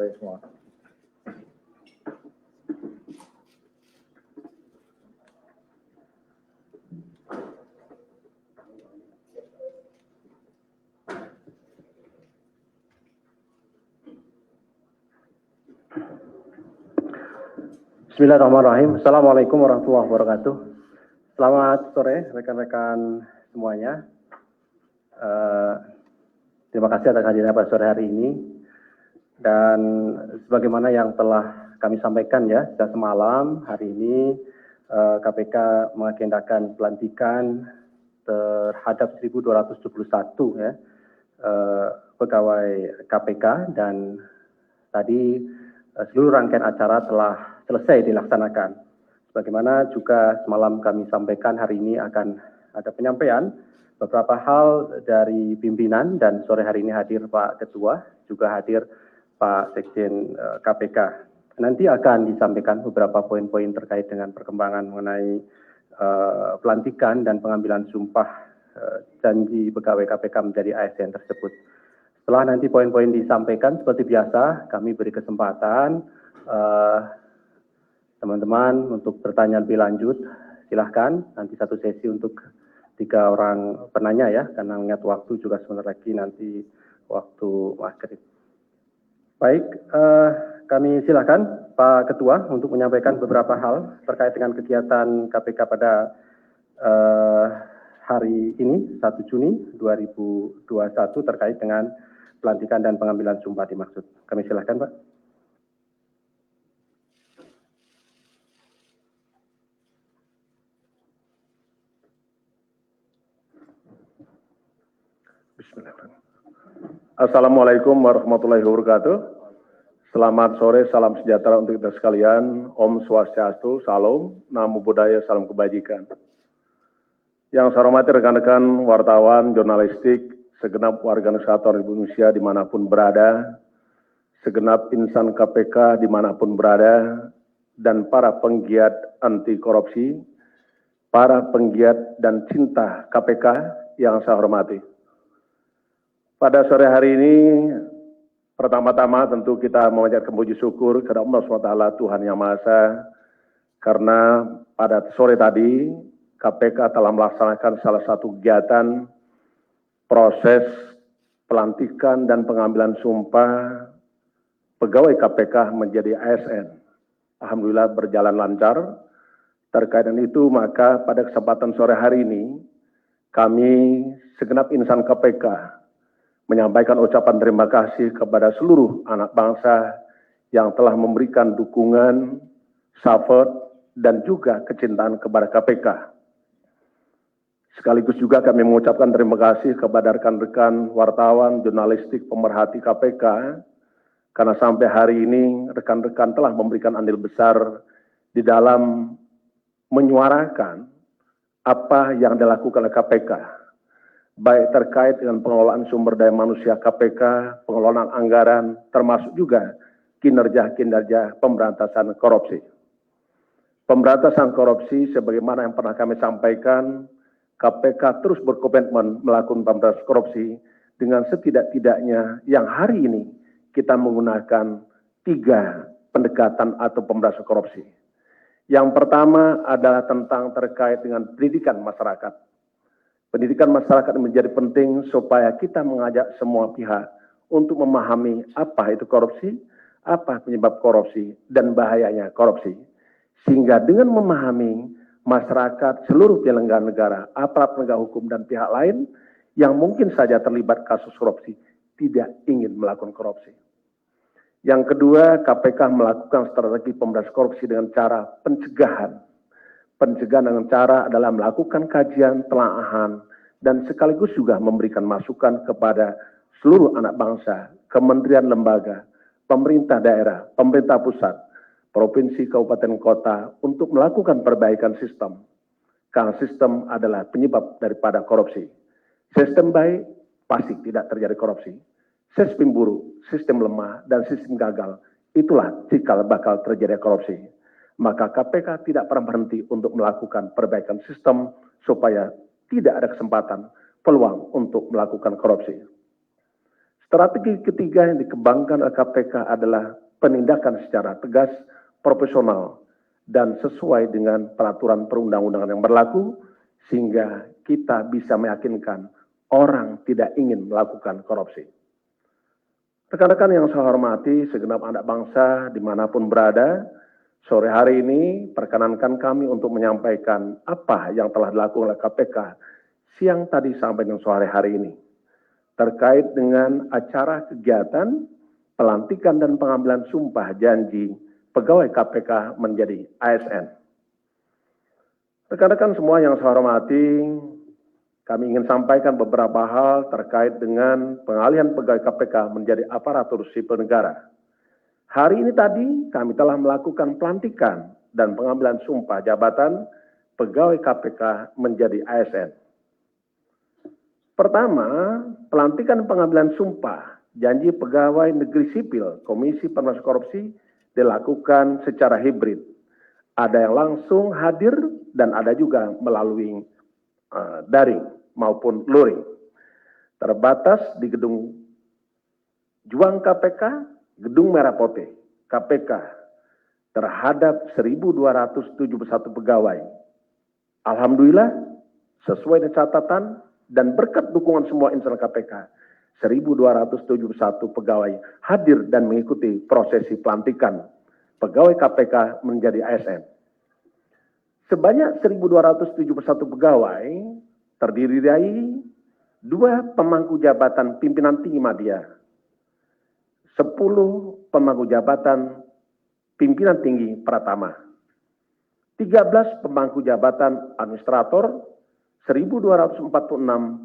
sore semua. Bismillahirrahmanirrahim. Assalamualaikum warahmatullahi wabarakatuh. Selamat sore rekan-rekan semuanya. Terima kasih atas hadirnya pada sore hari ini. Dan sebagaimana yang telah kami sampaikan ya, sejak semalam hari ini KPK mengagendakan pelantikan terhadap 1.271 ya pegawai KPK, dan tadi seluruh rangkaian acara telah selesai dilaksanakan. Sebagaimana juga semalam kami sampaikan, hari ini akan ada penyampaian beberapa hal dari pimpinan, dan sore hari ini hadir Pak Ketua, juga hadir Pak Sekjen KPK. Nanti akan disampaikan beberapa poin-poin terkait dengan perkembangan mengenai pelantikan dan pengambilan sumpah janji pegawai KPK menjadi ASN tersebut. Setelah nanti poin-poin disampaikan, seperti biasa kami beri kesempatan teman-teman untuk bertanya lebih lanjut. Silahkan, nanti satu sesi untuk 3 orang penanya ya, karena mengingat waktu juga sebentar lagi nanti waktu maghrib. Baik, kami silakan Pak Ketua untuk menyampaikan beberapa hal terkait dengan kegiatan KPK pada hari ini, 1 Juni 2021, terkait dengan pelantikan dan pengambilan sumpah dimaksud. Kami silakan, Pak. Assalamualaikum warahmatullahi wabarakatuh. Selamat sore, salam sejahtera untuk kita sekalian. Om Swastiastu, Salam, Namo Buddhaya, salam kebajikan. Yang saya hormati rekan-rekan wartawan, jurnalistik, segenap warga negara Indonesia dimanapun berada, segenap insan KPK dimanapun berada, dan para penggiat anti korupsi, para penggiat dan cinta KPK yang saya hormati. Pada sore hari ini, pertama-tama tentu kita memanjatkan puji syukur kepada Allah SWT, Tuhan Yang Maha Esa, karena pada sore tadi KPK telah melaksanakan salah satu kegiatan proses pelantikan dan pengambilan sumpah pegawai KPK menjadi ASN. Alhamdulillah berjalan lancar. Terkait dengan itu, maka pada kesempatan sore hari ini, kami segenap insan KPK menyampaikan ucapan terima kasih kepada seluruh anak bangsa yang telah memberikan dukungan, support, dan juga kecintaan kepada KPK. Sekaligus juga kami mengucapkan terima kasih kepada rekan-rekan wartawan, jurnalistik, pemerhati KPK, karena sampai hari ini rekan-rekan telah memberikan andil besar di dalam menyuarakan apa yang dilakukan oleh KPK, baik terkait dengan pengelolaan sumber daya manusia KPK, pengelolaan anggaran, termasuk juga kinerja-kinerja pemberantasan korupsi. Pemberantasan korupsi, sebagaimana yang pernah kami sampaikan, KPK terus berkomitmen melakukan pemberantasan korupsi dengan setidak-tidaknya yang hari ini kita menggunakan 3 pendekatan atau pemberantasan korupsi. Yang pertama adalah tentang terkait dengan pendidikan masyarakat. Pendidikan masyarakat menjadi penting supaya kita mengajak semua pihak untuk memahami apa itu korupsi, apa penyebab korupsi, dan bahayanya korupsi. Sehingga dengan memahami masyarakat, seluruh penyelenggara negara, aparat penegak hukum, dan pihak lain yang mungkin saja terlibat kasus korupsi, tidak ingin melakukan korupsi. Yang kedua, KPK melakukan strategi pemberantasan korupsi dengan cara pencegahan. Pencegahan dengan cara adalah melakukan kajian, telaahan, dan sekaligus juga memberikan masukan kepada seluruh anak bangsa, kementerian lembaga, pemerintah daerah, pemerintah pusat, provinsi, kabupaten, kota, untuk melakukan perbaikan sistem. Karena sistem adalah penyebab daripada korupsi. Sistem baik, pasti tidak terjadi korupsi. Sistem buruk, sistem lemah, dan sistem gagal, itulah cikal bakal terjadi korupsi. Maka KPK tidak pernah berhenti untuk melakukan perbaikan sistem supaya tidak ada kesempatan, peluang untuk melakukan korupsi. Strategi ketiga yang dikembangkan oleh KPK adalah penindakan secara tegas, profesional, dan sesuai dengan peraturan perundang-undangan yang berlaku, sehingga kita bisa meyakinkan orang tidak ingin melakukan korupsi. Rekan-rekan yang saya hormati, segenap anak bangsa dimanapun berada, sore hari ini perkenankan kami untuk menyampaikan apa yang telah dilakukan oleh KPK siang tadi sampai dengan sore hari ini, terkait dengan acara kegiatan pelantikan dan pengambilan sumpah janji pegawai KPK menjadi ASN. Rekan-rekan semua yang saya hormati, kami ingin sampaikan beberapa hal terkait dengan pengalihan pegawai KPK menjadi aparatur sipil negara. Hari ini tadi kami telah melakukan pelantikan dan pengambilan sumpah jabatan pegawai KPK menjadi ASN. Pertama, pelantikan pengambilan sumpah janji pegawai negeri sipil Komisi Pemberantasan Korupsi dilakukan secara hibrid. Ada yang langsung hadir dan ada juga melalui daring maupun luring. Terbatas di gedung Juang KPK, Gedung Merah Putih KPK terhadap 1.271 pegawai. Alhamdulillah, sesuai dengan catatan dan berkat dukungan semua insan KPK, 1.271 pegawai hadir dan mengikuti prosesi pelantikan pegawai KPK menjadi ASN. Sebanyak 1.271 pegawai terdiri dari 2 pemangku jabatan pimpinan tinggi media, 10 pemangku jabatan pimpinan tinggi Pratama, 13 pemangku jabatan administrator, 1.246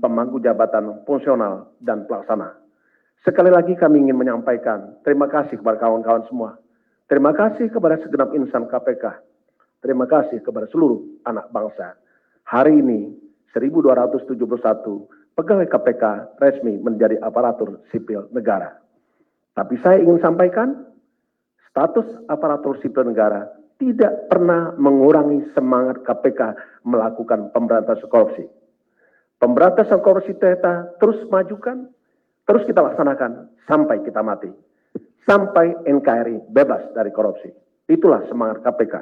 pemangku jabatan fungsional dan pelaksana. Sekali lagi kami ingin menyampaikan terima kasih kepada kawan-kawan semua. Terima kasih kepada segenap insan KPK. Terima kasih kepada seluruh anak bangsa. Hari ini 1.271 pegawai KPK resmi menjadi aparatur sipil negara. Tapi saya ingin sampaikan, status aparatur sipil negara tidak pernah mengurangi semangat KPK melakukan pemberantasan korupsi. Pemberantasan korupsi kita terus majukan, terus kita laksanakan sampai kita mati. Sampai NKRI bebas dari korupsi. Itulah semangat KPK.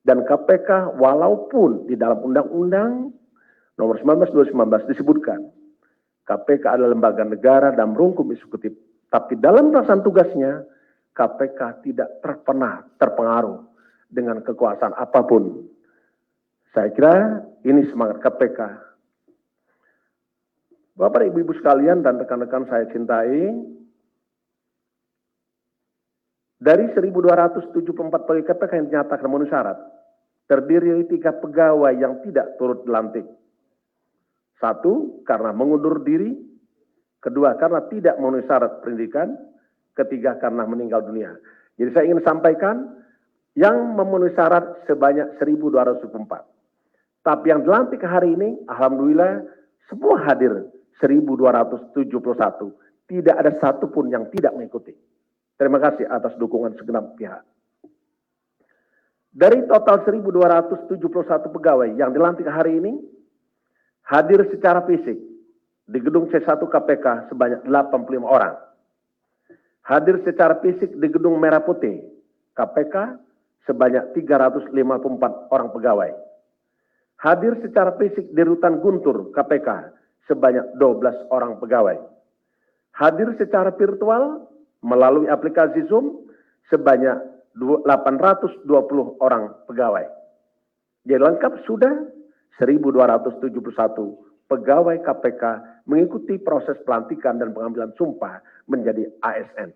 Dan KPK walaupun di dalam Undang-Undang Nomor 19/2019 disebutkan KPK adalah lembaga negara dan merungkum eksekutif, tapi dalam pelaksanaan tugasnya KPK tidak pernah terpengaruh dengan kekuasaan apapun. Saya kira ini semangat KPK. Bapak, Ibu-Ibu sekalian dan rekan-rekan saya cintai, dari 1.274 pegawai KPK yang dinyatakan memenuhi syarat, terdiri dari 3 pegawai yang tidak turut dilantik. 1, karena mengundur diri. 2, karena tidak memenuhi syarat pendidikan. 3, karena meninggal dunia. Jadi saya ingin sampaikan, yang memenuhi syarat sebanyak 1.204. Tapi yang dilantik hari ini, alhamdulillah, semua hadir 1.271. Tidak ada satupun yang tidak mengikuti. Terima kasih atas dukungan segenap pihak. Dari total 1.271 pegawai yang dilantik hari ini, hadir secara fisik di gedung C1 KPK sebanyak 85 orang. Hadir secara fisik di gedung Merah Putih KPK sebanyak 354 orang pegawai. Hadir secara fisik di Rutan Guntur KPK sebanyak 12 orang pegawai. Hadir secara virtual melalui aplikasi Zoom sebanyak 820 orang pegawai. Jadi lengkap sudah 1.271 pegawai KPK mengikuti proses pelantikan dan pengambilan sumpah menjadi ASN.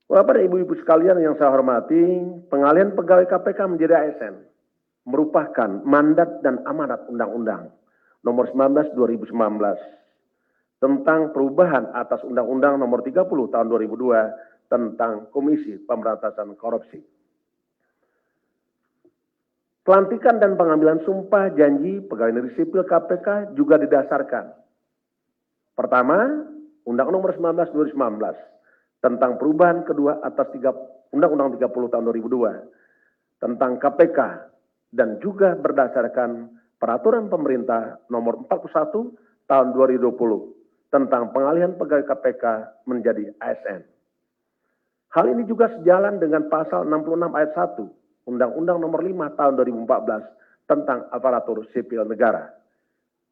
Bapak dan Ibu-Ibu sekalian yang saya hormati, pengalihan pegawai KPK menjadi ASN merupakan mandat dan amanat Undang-Undang Nomor 19/2019 tentang perubahan atas Undang-Undang Nomor 30 Tahun 2002 tentang Komisi Pemberantasan Korupsi. Pelantikan dan pengambilan sumpah janji pegawai negeri sipil KPK juga didasarkan. Pertama, Undang-Undang Nomor 19/2019 tentang perubahan kedua atas Undang-Undang 30 Tahun 2002 tentang KPK dan juga berdasarkan Peraturan Pemerintah Nomor 41 Tahun 2020 tentang pengalihan pegawai KPK menjadi ASN. Hal ini juga sejalan dengan pasal 66 ayat 1 Undang-Undang Nomor 5 Tahun 2014 tentang aparatur sipil negara.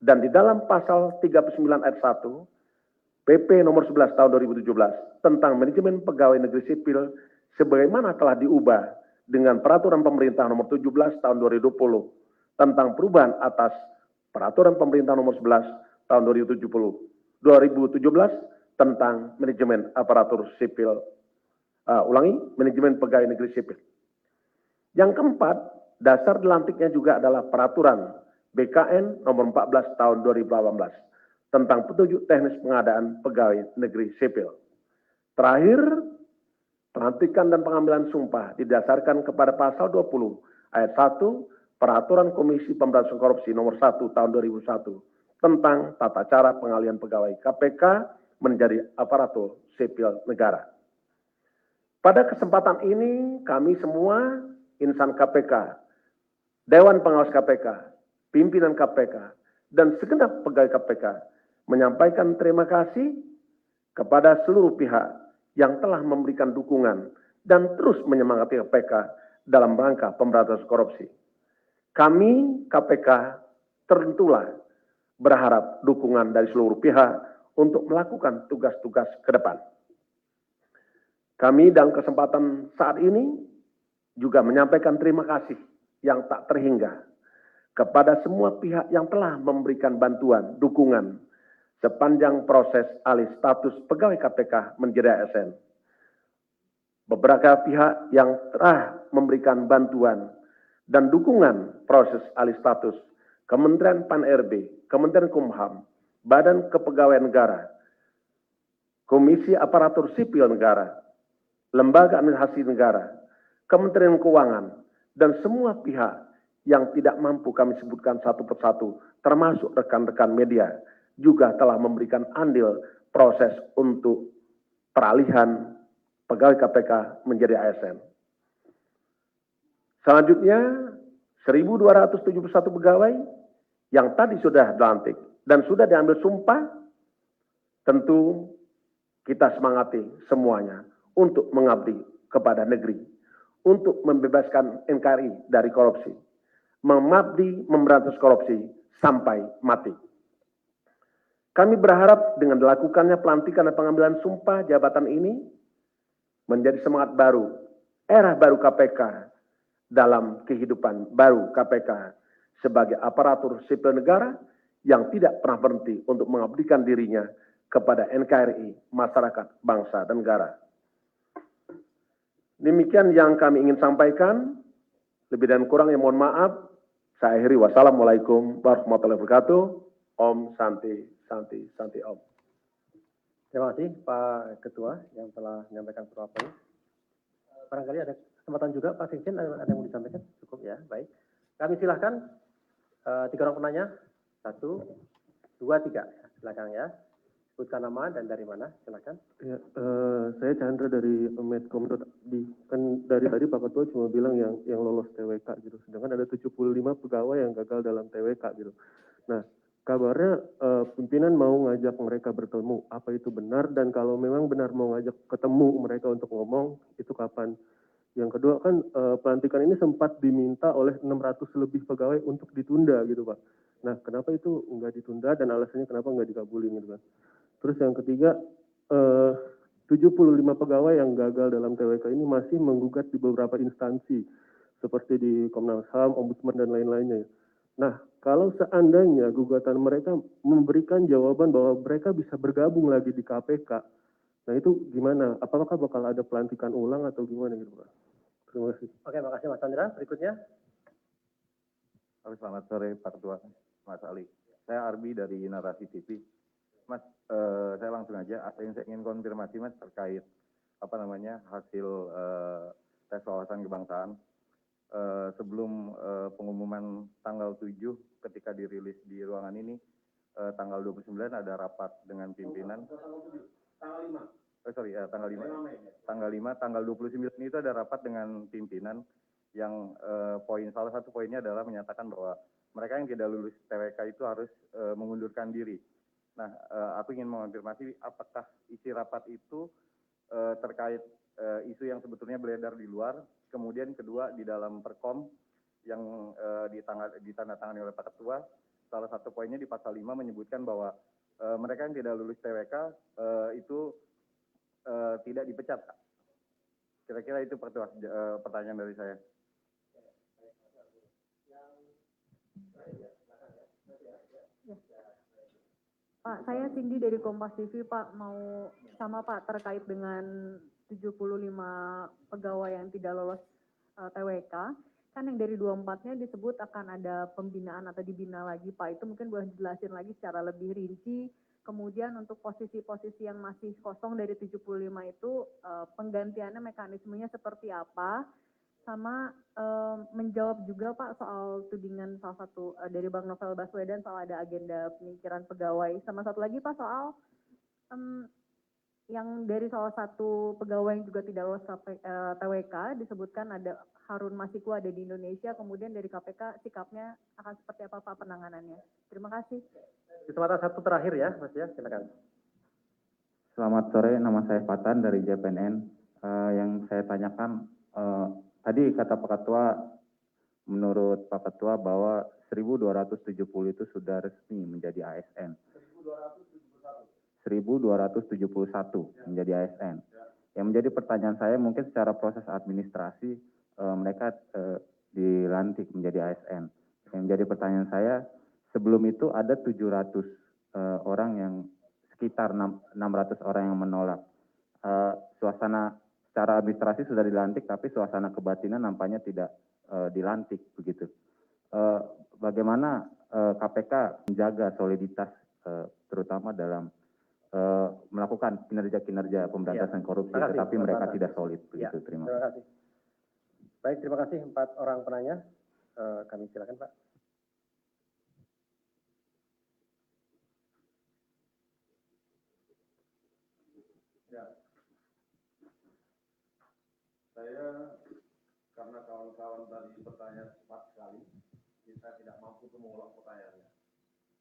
Dan di dalam pasal 39 ayat 1 PP Nomor 11 Tahun 2017 tentang manajemen pegawai negeri sipil sebagaimana telah diubah dengan Peraturan Pemerintah Nomor 17 Tahun 2020 tentang perubahan atas Peraturan Pemerintah Nomor 11 Tahun 2017 tentang manajemen aparatur sipil, manajemen pegawai negeri sipil. Yang keempat, dasar dilantiknya juga adalah Peraturan BKN Nomor 14 Tahun 2018 tentang petunjuk teknis pengadaan pegawai negeri sipil. Terakhir, pelantikan dan pengambilan sumpah didasarkan kepada pasal 20 ayat 1 Peraturan Komisi Pemberantasan Korupsi Nomor 1 Tahun 2001 tentang tata cara pengalihan pegawai KPK menjadi aparatur sipil negara. Pada kesempatan ini, kami semua insan KPK, Dewan Pengawas KPK, pimpinan KPK, dan segenap pegawai KPK menyampaikan terima kasih kepada seluruh pihak yang telah memberikan dukungan dan terus menyemangati KPK dalam rangka pemberantasan korupsi. Kami, KPK, tentulah berharap dukungan dari seluruh pihak untuk melakukan tugas-tugas ke depan. Kami dalam kesempatan saat ini juga menyampaikan terima kasih yang tak terhingga kepada semua pihak yang telah memberikan bantuan, dukungan sepanjang proses alih status pegawai KPK menjadi ASN. Beberapa pihak yang telah memberikan bantuan dan dukungan proses alih status Kementerian Pan-RB, Kementerian Kumham, Badan Kepegawaian Negara, Komisi Aparatur Sipil Negara, Lembaga Administrasi Negara, Kementerian Keuangan, dan semua pihak yang tidak mampu kami sebutkan satu persatu, termasuk rekan-rekan media, juga telah memberikan andil proses untuk peralihan pegawai KPK menjadi ASN. Selanjutnya, 1.271 pegawai yang tadi sudah dilantik dan sudah diambil sumpah, tentu kita semangati semuanya untuk mengabdi kepada negeri, untuk membebaskan NKRI dari korupsi, mengabdi memberantas korupsi sampai mati. Kami berharap dengan dilakukannya pelantikan dan pengambilan sumpah jabatan ini menjadi semangat baru, era baru KPK dalam kehidupan baru KPK sebagai aparatur sipil negara yang tidak pernah berhenti untuk mengabdikan dirinya kepada NKRI, masyarakat, bangsa, dan negara. Demikian yang kami ingin sampaikan. Lebih dan kurangnya mohon maaf. Saya akhiri. Wassalamualaikum warahmatullahi wabarakatuh. Om Santi, Santi, Santi Om. Terima kasih Pak Ketua yang telah menyampaikan beberapa poin. Barangkali ada kesempatan juga Pak Sekjen, ada yang mau disampaikan? Cukup ya, baik. Kami silahkan 3 orang penanya. 1, 2, 3. Silakan ya. Sebutkan nama dan dari mana, silakan. Ya, saya Chandra dari Medcom.id. Kan dari tadi Pak Ketua cuma bilang yang lolos TWK gitu. Sedangkan ada 75 pegawai yang gagal dalam TWK gitu. Nah, kabarnya pimpinan mau ngajak mereka bertemu. Apa itu benar? Dan kalau memang benar mau ngajak ketemu mereka untuk ngomong, itu kapan? Yang kedua kan pelantikan ini sempat diminta oleh 600 lebih pegawai untuk ditunda gitu Pak. Nah, kenapa itu nggak ditunda dan alasannya kenapa nggak dikabulin gitu kan? Terus yang ketiga, 75 pegawai yang gagal dalam TWK ini masih menggugat di beberapa instansi, seperti di Komnas HAM, Ombudsman, dan lain-lainnya. Nah, kalau seandainya gugatan mereka memberikan jawaban bahwa mereka bisa bergabung lagi di KPK, nah itu gimana? Apakah bakal ada pelantikan ulang atau gimana gitu Pak? Terima kasih. Oke, makasih Mas Chandra. Berikutnya. Selamat sore Pak Ketua, Mas Ali. Saya Arbi dari Narasi TV. Mas, saya langsung aja. Apa yang saya ingin konfirmasi Mas terkait hasil tes wawasan kebangsaan. Sebelum pengumuman tanggal 7 ketika dirilis di ruangan ini, tanggal 29 ada rapat dengan pimpinan. Tanggal 5, tanggal 29 itu ada rapat dengan pimpinan yang salah satu poinnya adalah menyatakan bahwa mereka yang tidak lulus TWK itu harus mengundurkan diri. Nah, aku ingin mengonfirmasi apakah isi rapat itu terkait isu yang sebetulnya beredar di luar, kemudian kedua di dalam perkom yang ditandatangani oleh Pak Ketua, salah satu poinnya di pasal 5 menyebutkan bahwa mereka yang tidak lulus TWK itu tidak dipecat. Kira-kira itu pertanyaan dari saya. Pak, saya Cindy dari Kompas TV, Pak, mau sama Pak terkait dengan 75 pegawai yang tidak lolos TWK. Kan yang dari 24-nya disebut akan ada pembinaan atau dibina lagi, Pak. Itu mungkin boleh dijelasin lagi secara lebih rinci. Kemudian untuk posisi-posisi yang masih kosong dari 75 itu penggantiannya mekanismenya seperti apa? Sama menjawab juga Pak soal tudingan salah satu dari Bang Novel Baswedan soal ada agenda penyingkiran pegawai. Sama satu lagi Pak soal yang dari salah satu pegawai yang juga tidak lolos TWK disebutkan ada Harun Masiku ada di Indonesia, kemudian dari KPK sikapnya akan seperti apa Pak penanganannya. Terima kasih. Kesempatan satu terakhir ya, Mas ya, silakan. Selamat sore, nama saya Fatan dari JPNN. Yang saya tanyakan, tadi kata Pak Ketua, menurut Pak Ketua bahwa 1.270 itu sudah resmi menjadi ASN. 1.271 menjadi ASN. Yang menjadi pertanyaan saya mungkin secara proses administrasi mereka dilantik menjadi ASN. Yang menjadi pertanyaan saya, sebelum itu ada 700 orang yang sekitar 600 orang yang menolak. Suasana secara administrasi sudah dilantik, tapi suasana kebatinan nampaknya tidak dilantik begitu. Bagaimana KPK menjaga soliditas terutama dalam melakukan kinerja-kinerja pemberantasan korupsi, tetapi mereka tidak solid begitu. Terima kasih. Baik, terima kasih 4 orang penanya. Kami silakan Pak. Ya. Saya karena kawan-kawan tadi pertanyaan cepat sekali, jadi saya tidak mampu untuk mengulang pertanyaannya.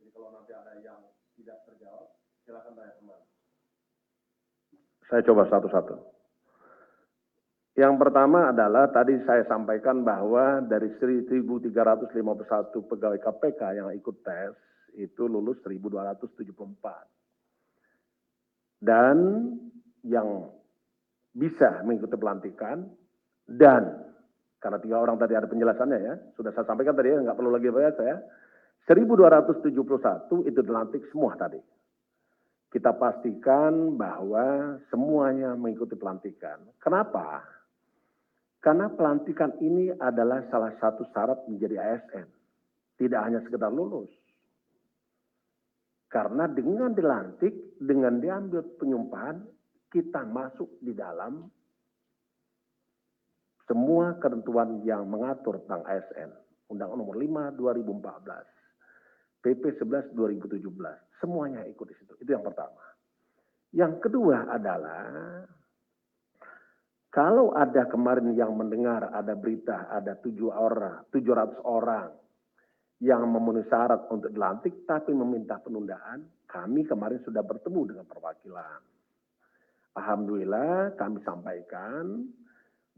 Jadi kalau nanti ada yang tidak terjawab, silakan tanya kembali. Saya coba satu-satu. Yang pertama adalah tadi saya sampaikan bahwa dari 1.351 pegawai KPK yang ikut tes, itu lulus 1.274. Dan yang bisa mengikuti pelantikan, dan karena 3 orang tadi ada penjelasannya ya, sudah saya sampaikan tadi ya, nggak perlu lagi bahas ya, 1.271 itu dilantik semua tadi. Kita pastikan bahwa semuanya mengikuti pelantikan. Kenapa? Karena pelantikan ini adalah salah satu syarat menjadi ASN. Tidak hanya sekedar lulus. Karena dengan dilantik, dengan diambil penyumpahan, kita masuk di dalam semua ketentuan yang mengatur tentang ASN. Undang-Undang Nomor 5 2014, PP 11 2017, semuanya ikut di situ. Itu yang pertama. Yang kedua adalah kalau ada kemarin yang mendengar ada berita ada 700 orang yang memenuhi syarat untuk dilantik tapi meminta penundaan, kami kemarin sudah bertemu dengan perwakilan. Alhamdulillah kami sampaikan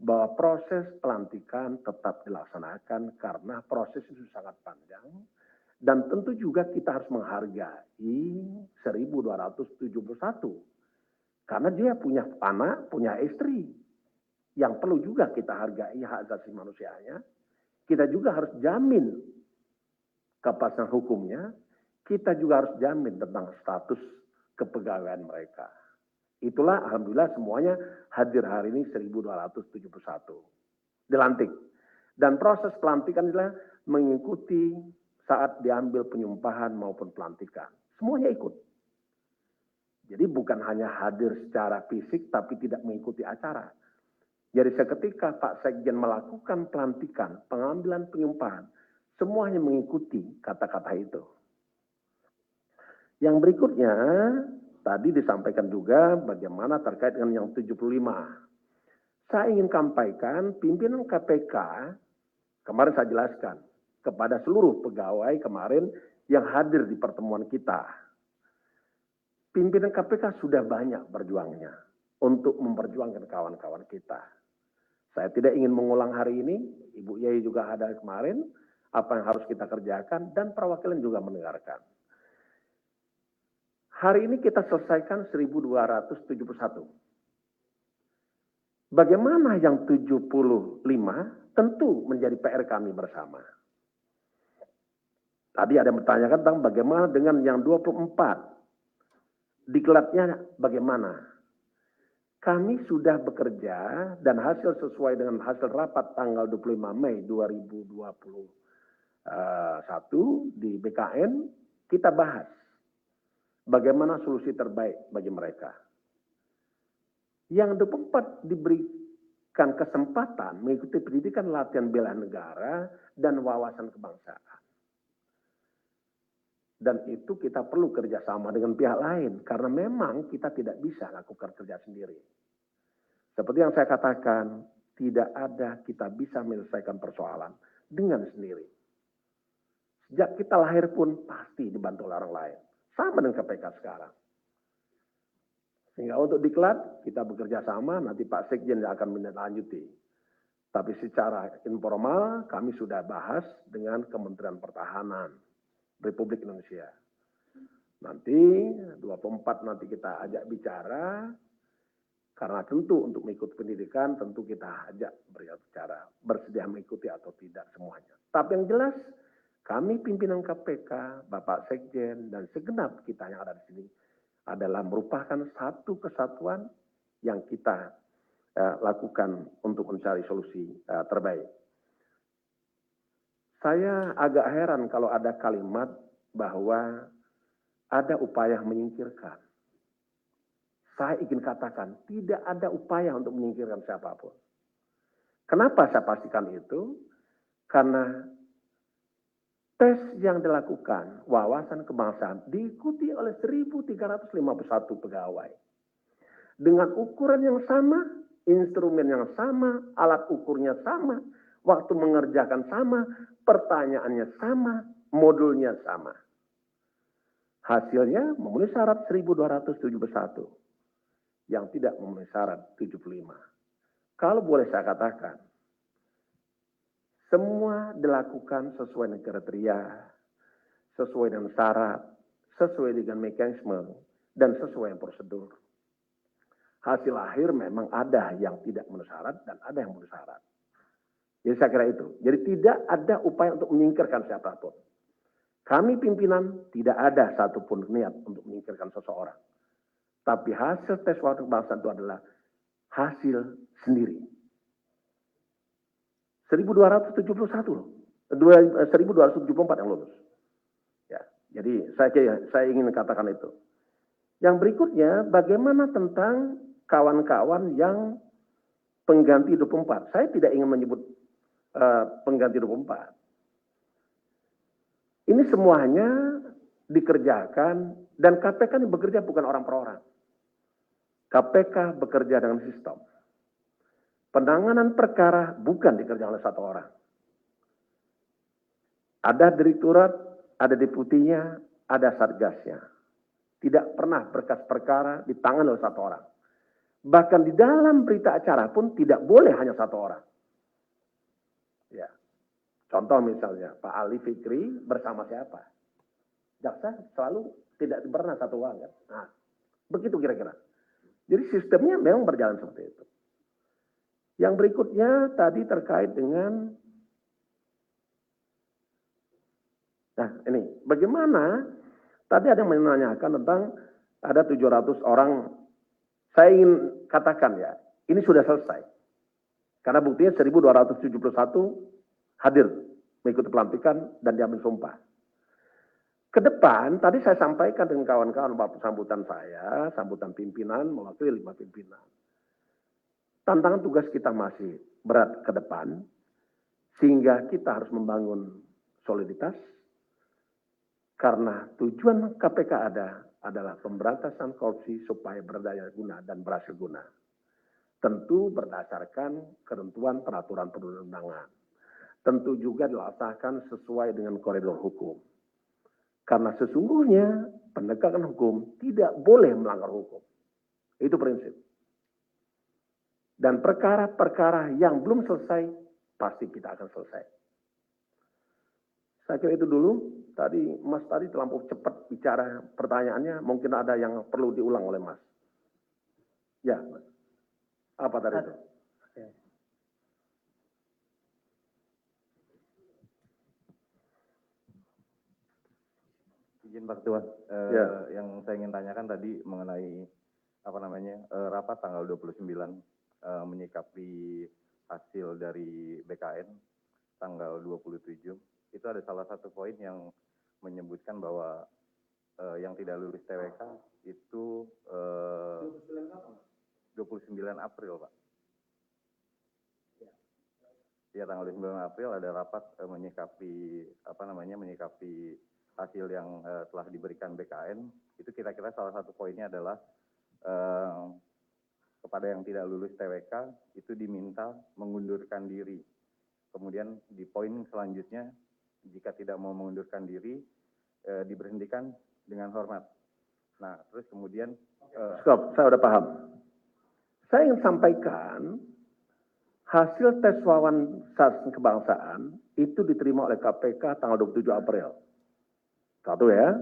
bahwa proses pelantikan tetap dilaksanakan karena proses itu sangat panjang. Dan tentu juga kita harus menghargai 1.271. Karena dia punya anak, punya istri. Yang perlu juga kita hargai hak asasi manusianya. Kita juga harus jamin kepastian hukumnya. Kita juga harus jamin tentang status kepegawaian mereka. Itulah alhamdulillah semuanya hadir hari ini 1.271. Dilantik. Dan proses pelantikan adalah mengikuti saat diambil penyumpahan maupun pelantikan. Semuanya ikut. Jadi bukan hanya hadir secara fisik tapi tidak mengikuti acara. Jadi seketika Pak Sekjen melakukan pelantikan, pengambilan penyumpahan, semuanya mengikuti kata-kata itu. Yang berikutnya, tadi disampaikan juga bagaimana terkait dengan yang 75. Saya ingin sampaikan pimpinan KPK, kemarin saya jelaskan, kepada seluruh pegawai kemarin yang hadir di pertemuan kita. pimpinan KPK sudah banyak berjuangnya untuk memperjuangkan kawan-kawan kita. Saya tidak ingin mengulang hari ini, Ibu Yai juga ada kemarin, apa yang harus kita kerjakan, dan perwakilan juga mendengarkan. Hari ini kita selesaikan 1271. Bagaimana yang 75 tentu menjadi PR kami bersama. Tadi ada yang bertanyakan tentang bagaimana dengan yang 24. Diklatnya bagaimana? Kami sudah bekerja dan hasil sesuai dengan hasil rapat tanggal 25 Mei 2021 di BKN, kita bahas bagaimana solusi terbaik bagi mereka. Yang 24 diberikan kesempatan mengikuti pendidikan latihan bela negara dan wawasan kebangsaan. Dan itu kita perlu kerjasama dengan pihak lain, karena memang kita tidak bisa lakukan kerja sendiri. Seperti yang saya katakan, tidak ada kita bisa menyelesaikan persoalan dengan sendiri. Sejak kita lahir pun pasti dibantu oleh orang lain. Sama dengan KPK sekarang. Sehingga untuk diklat, kita bekerja sama, nanti Pak Sekjen yang akan menindaklanjuti. Tapi secara informal, kami sudah bahas dengan Kementerian Pertahanan Republik Indonesia. Nanti 24 nanti kita ajak bicara, karena tentu untuk mengikuti pendidikan, tentu kita ajak berbicara, bersedia mengikuti atau tidak semuanya. Tapi yang jelas, kami pimpinan KPK, Bapak Sekjen, dan segenap kita yang ada di sini, adalah merupakan satu kesatuan yang kita lakukan untuk mencari solusi terbaik. Saya agak heran kalau ada kalimat bahwa ada upaya menyingkirkan. Saya ingin katakan, tidak ada upaya untuk menyingkirkan siapapun. Kenapa saya pastikan itu? Karena tes yang dilakukan, wawasan kebangsaan, diikuti oleh 1.351 pegawai. Dengan ukuran yang sama, instrumen yang sama, alat ukurnya sama, waktu mengerjakan sama, pertanyaannya sama, modulnya sama. Hasilnya memenuhi syarat 1.271, yang tidak memenuhi syarat 75. Kalau boleh saya katakan, semua dilakukan sesuai dengan kriteria, sesuai dengan syarat, sesuai dengan mekanisme, dan sesuai dengan prosedur. Hasil akhir memang ada yang tidak memenuhi syarat dan ada yang memenuhi syarat. Jadi saya kira itu. Jadi tidak ada upaya untuk menyingkirkan siapapun. Kami pimpinan tidak ada satupun niat untuk menyingkirkan seseorang. Tapi hasil tes wawasan kebangsaan itu adalah hasil sendiri. 1.271 loh. 1.274 yang lulus. Ya, jadi saya ingin katakan itu. Yang berikutnya, bagaimana tentang kawan-kawan yang pengganti 24? Saya tidak ingin menyebut pengganti 24. Ini semuanya dikerjakan dan KPK ini bekerja bukan orang per orang. KPK bekerja dengan sistem. Penanganan perkara bukan dikerjakan oleh satu orang. Ada direktorat, ada deputinya, ada satgasnya. Tidak pernah berkas perkara ditangani oleh satu orang. Bahkan di dalam berita acara pun tidak boleh hanya satu orang. Ya. Contoh misalnya, Pak Ali Fikri bersama siapa? Jaksa selalu tidak pernah satu orang. Kan? Nah, begitu kira-kira. Jadi sistemnya memang berjalan seperti itu. Yang berikutnya tadi terkait dengan, nah ini, bagaimana, tadi ada yang menanyakan tentang ada 700 orang, saya ingin katakan ya, ini sudah selesai. Karena buktinya 1.271 hadir mengikuti pelantikan dan diambil sumpah. Ke depan, tadi saya sampaikan dengan kawan-kawan waktu sambutan saya, sambutan pimpinan, mewakili 5 pimpinan. Tantangan tugas kita masih berat ke depan, sehingga kita harus membangun soliditas, karena tujuan KPK adalah pemberantasan korupsi supaya berdaya guna dan berhasil guna. Tentu berdasarkan ketentuan peraturan perundang-undangan. Tentu juga dilaksanakan sesuai dengan koridor hukum. Karena sesungguhnya penegakan hukum tidak boleh melanggar hukum. Itu prinsip. Dan perkara-perkara yang belum selesai, pasti kita akan selesai. Saya kira itu dulu. Tadi Mas tadi terlampau cepat bicara pertanyaannya, mungkin ada yang perlu diulang oleh Mas. Ya, Mas. Apa tadi itu? Izin Pak Ketua, Ya. yang saya ingin tanyakan tadi mengenai rapat tanggal 29 menyikapi hasil dari BKN tanggal 27. Itu ada salah satu poin yang menyebutkan bahwa yang tidak lulus TWK itu 29 April, Pak. Ya, tanggal 29 April ada rapat menyikapi hasil yang telah diberikan BKN. Itu kira-kira salah satu poinnya adalah kepada yang tidak lulus TWK itu diminta mengundurkan diri. Kemudian di poin selanjutnya, jika tidak mau mengundurkan diri, diberhentikan dengan hormat. Nah, terus kemudian... Stop, saya udah paham. Saya ingin sampaikan, hasil tes wawasan kebangsaan itu diterima oleh KPK tanggal 27 April. Satu ya.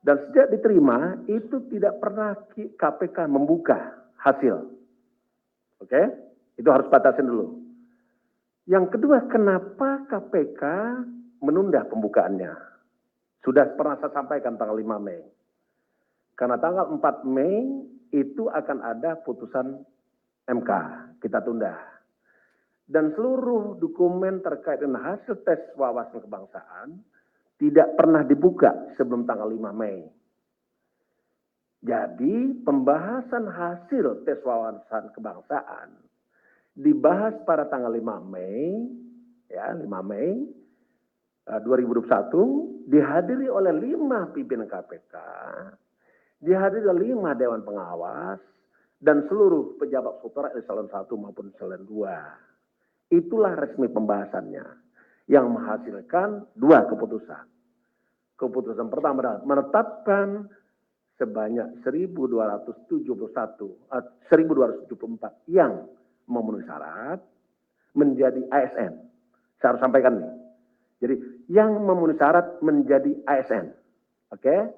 Dan sejak diterima, itu tidak pernah KPK membuka hasil. Oke? Itu harus batasin dulu. Yang kedua, kenapa KPK menunda pembukaannya? Sudah pernah saya sampaikan tanggal 5 Mei. Karena tanggal 4 Mei itu akan ada putusan MK. Kita tunda. Dan seluruh dokumen terkait dengan hasil tes wawasan kebangsaan tidak pernah dibuka sebelum tanggal 5 Mei. Jadi pembahasan hasil tes wawasan kebangsaan dibahas pada tanggal 5 Mei, ya 5 Mei 2021, dihadiri oleh 5 pimpinan KPK, dihadiri oleh 5 Dewan Pengawas, dan seluruh pejabat struktural eselon 1 maupun eselon 2. Itulah resmi pembahasannya, yang menghasilkan 2 keputusan. Keputusan pertama adalah menetapkan sebanyak 1.274 yang memenuhi syarat menjadi ASN. Saya harus sampaikan nih. Jadi yang memenuhi syarat menjadi ASN. Oke?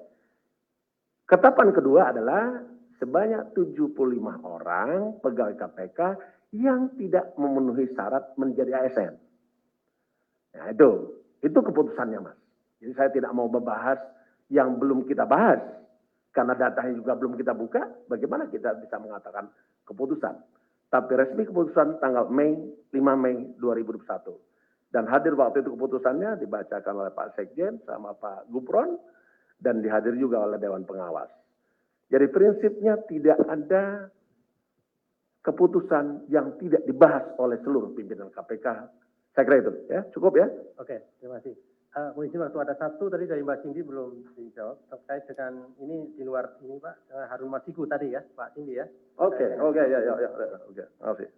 Ketetapan kedua adalah sebanyak 75 orang pegawai KPK yang tidak memenuhi syarat menjadi ASN. Nah, itu keputusannya, Mas. Jadi saya tidak mau membahas yang belum kita bahas. Karena datanya juga belum kita buka, bagaimana kita bisa mengatakan keputusan. Tapi resmi keputusan tanggal 5 Mei 2021. Dan hadir waktu itu keputusannya dibacakan oleh Pak Sekjen sama Pak Gupron, dan dihadiri juga oleh Dewan Pengawas. Jadi prinsipnya tidak ada keputusan yang tidak dibahas oleh seluruh pimpinan KPK. Saya kira itu, ya, cukup ya. Oke, terima kasih. Mohon izin waktu ada satu tadi dari Mbak Cindy belum dijawab terkait dengan ini di luar ini Pak, Harun Masiku tadi ya, Pak Cindy ya. Oke, ya, makasih.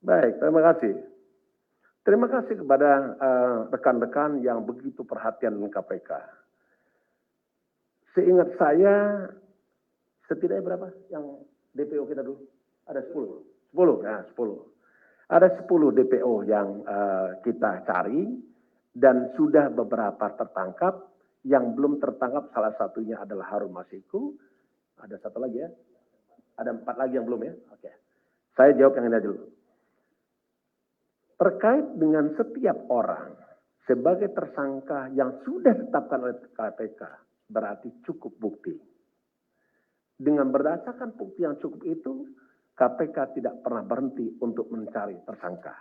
Baik, terima kasih. Terima kasih kepada rekan-rekan yang begitu perhatian dengan KPK. Seingat saya, setidaknya berapa yang DPO kita dulu? Ada 10. 10, ya 10. Ada 10 DPO yang kita cari, dan sudah beberapa tertangkap. Yang belum tertangkap salah satunya adalah Harun Masiku. Ada satu lagi ya? Ada 4 lagi yang belum ya? Oke. Saya jawab yang ini dulu. Terkait dengan setiap orang sebagai tersangka yang sudah ditetapkan oleh KPK, berarti cukup bukti. Dengan berdasarkan bukti yang cukup itu, KPK tidak pernah berhenti untuk mencari tersangka.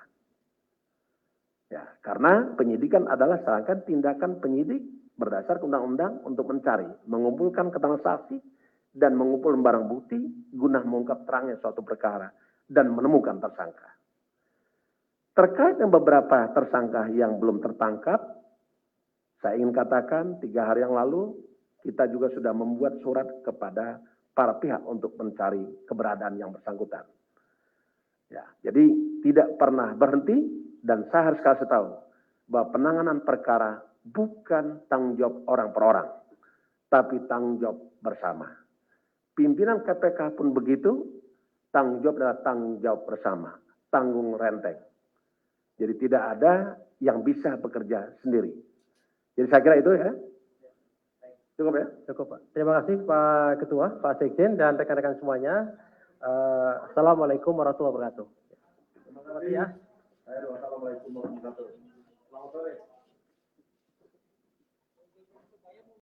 Ya, karena penyidikan adalah serangkaian tindakan penyidik berdasarkan undang-undang untuk mencari, mengumpulkan keterangan saksi, dan mengumpulkan barang bukti guna mengungkap terangnya suatu perkara dan menemukan tersangka. Terkait dengan beberapa tersangka yang belum tertangkap, saya ingin katakan 3 hari yang lalu kita juga sudah membuat surat kepada para pihak untuk mencari keberadaan yang bersangkutan. Ya, jadi tidak pernah berhenti. Dan saya harus kasih tahu bahwa penanganan perkara bukan tanggung jawab orang per orang, tapi tanggung jawab bersama. Pimpinan KPK pun begitu, tanggung jawab adalah tanggung jawab bersama, tanggung renteng. Jadi tidak ada yang bisa bekerja sendiri. Jadi saya kira itu ya. Cukup ya? Cukup, Pak. Terima kasih Pak Ketua, Pak Sekjen, dan rekan-rekan semuanya. Assalamualaikum warahmatullahi wabarakatuh. Terima kasih ya. Assalamualaikum warahmatullahi wabarakatuh. Selamat sore.